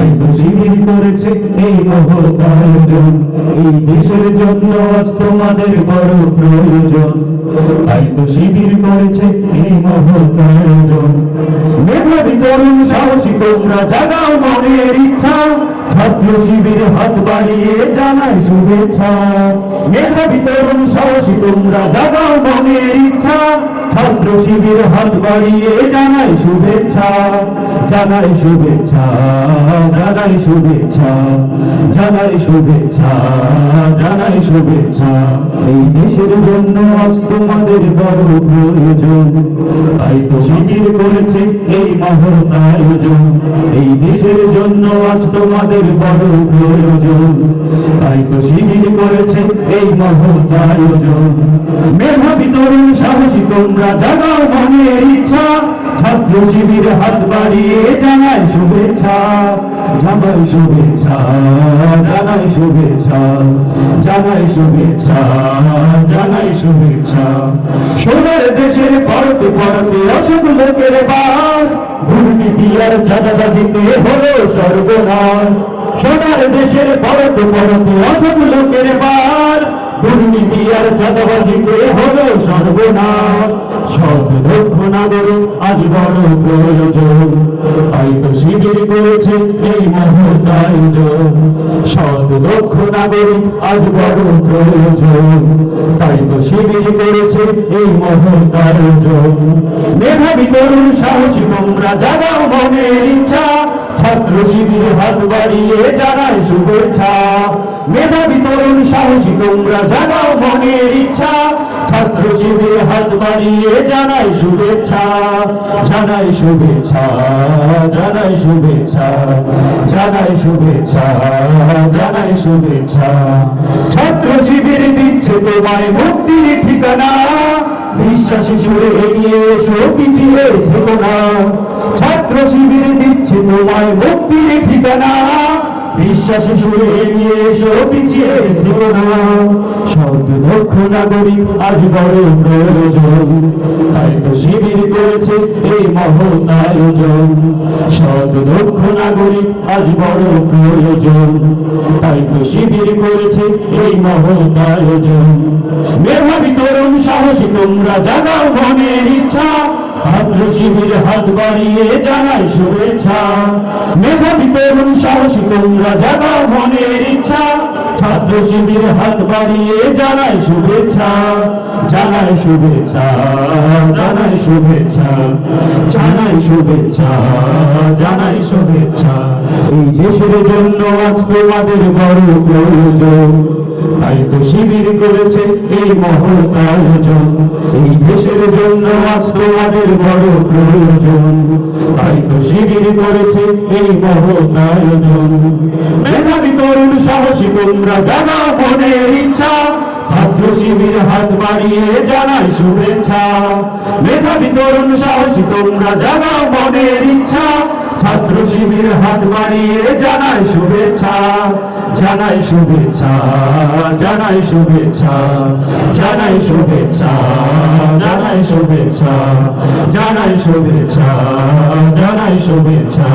তাই তো শিবির করেছে এই মহৎ আয়োজন। এই দেশের জন্য আজ তোমাদের বড় প্রয়োজন। তাই তো শিবির করেছে এই মহৎ আয়োজন। মেধাবী তরুণ সাহসী তোমরা জাগাও মনের ইচ্ছা। ছাত্র শিবির হাত বাড়িয়ে জানাই শুভেচ্ছা। মেধাবী তরুণ সাহসী তোমরা জাগাও মনের ইচ্ছা। ছাত্র শিবির হাত বাড়িয়ে জানাই শুভেচ্ছা। জানাই শুভেচ্ছা, জানাই শুভেচ্ছা, জানাই শুভেচ্ছা, জানাই শুভেচ্ছা। এই দেশের জন্য আজ তোমাদের বড় প্রয়োজন। তাই তো শিবির করেছে এই মহৎ আয়োজন। এই দেশের জন্য আজ তোমাদের বড় প্রয়োজন। তাই তো শিবির করেছে এই মহৎ আয়োজন। মেধাবী তরুণ সাহসী তোমরা জাগাও মনের ইচ্ছা। ছাত্র শিবির হাত বাড়িয়ে জানাই শুভেচ্ছা। জানাই শুভেচ্ছা, জানাই শুভেচ্ছা, জানাই শুভেচ্ছা, জানাই শুভেচ্ছা। সোনার দেশের পরতে পরতে অসুখ লোকের বাস। দুর্নীতি আর চাঁদাবাজিতে হলো সর্বনাশ। সোনার দেশের পরতে পরতে অসুখ লোকের বাস। দুর্নীতি আর চাঁদাবাজিতে হলো সর্বনাশ। সৎ দক্ষ নাগরিক আজ বড় প্রয়োজন। তাই তো শিবির করেছে এই মহৎ আয়োজন। সৎ দক্ষ নাগরিক আজ বড় প্রয়োজন। তাই তো শিবির করেছে এই মহৎ আয়োজন। মেধাবী তরুণ সাহসী তোমরা জাগাও মনের ইচ্ছা। ছাত্র শিবির হাত বাড়িয়ে জানাই শুভেচ্ছা। মেধাবী তরুণ সাহসী তোমরা জাগাও মনের ইচ্ছা। ছাত্র শিবির হাত বাড়িয়ে জানাই শুভেচ্ছা। জানাই শুভেচ্ছা, জানাই শুভেচ্ছা, জানাই শুভেচ্ছা, জানাই শুভেচ্ছা। ছাত্র শিবির দিচ্ছে তোমায় মুক্তির ঠিকানা। বিশ্বাসী সুরে এগিয়ে এসো পিছিয়ে থেকো না। ছাত্র শিবির দিচ্ছে তোমায় মুক্তির ঠিকানা। বিশ্বাসী সুরে এগিয়ে এসো পিছিয়ে থেকো না। সৎ দক্ষ নাগরিক আজ বড় প্রয়োজন। তাই তো শিবির করেছে এই মহৎ আয়োজন। সৎ দক্ষ নাগরিক আজ বড় প্রয়োজন। তাই তো শিবির করেছে এই মহৎ আয়োজন। মেধাবী তরুণ সাহসী তোমরা জাগাও মনের ইচ্ছা। ছাত্র শিবির হাত বাড়িয়ে জানাই শুভেচ্ছা। মেধাবী তরুণ সাহসী তোমরা জাগাও মনের ইচ্ছা। ছাত্র শিবির হাত বাড়িয়ে জানাই শুভেচ্ছা। জানাই শুভেচ্ছা, জানাই শুভেচ্ছা, জানাই শুভেচ্ছা, জানাই শুভেচ্ছা। এই দেশের জন্য আজ তোমাদের বড় প্রয়োজন। তাই তো শিবির করেছে এই মহৎ আয়োজন। এই দেশের জন্য আজ তোমাদের বড় প্রয়োজন। তাই তো শিবির করেছে এই মহৎ আয়োজন। মেধাবী তরুণ সাহসী তোমরা জাগাও মনের ইচ্ছা। ছাত্র শিবির হাত বাড়িয়ে জানাই শুভেচ্ছা। মেধাবী তরুণ সাহসী তোমরা জাগাও মনের ইচ্ছা। ছাত্র শিবির হাত বাড়িয়ে জানাই শুভেচ্ছা। জানাই শুভেচ্ছা, জানাই শুভেচ্ছা, জানাই শুভেচ্ছা, জানাই শুভেচ্ছা, জানাই শুভেচ্ছা, জানাই শুভেচ্ছা।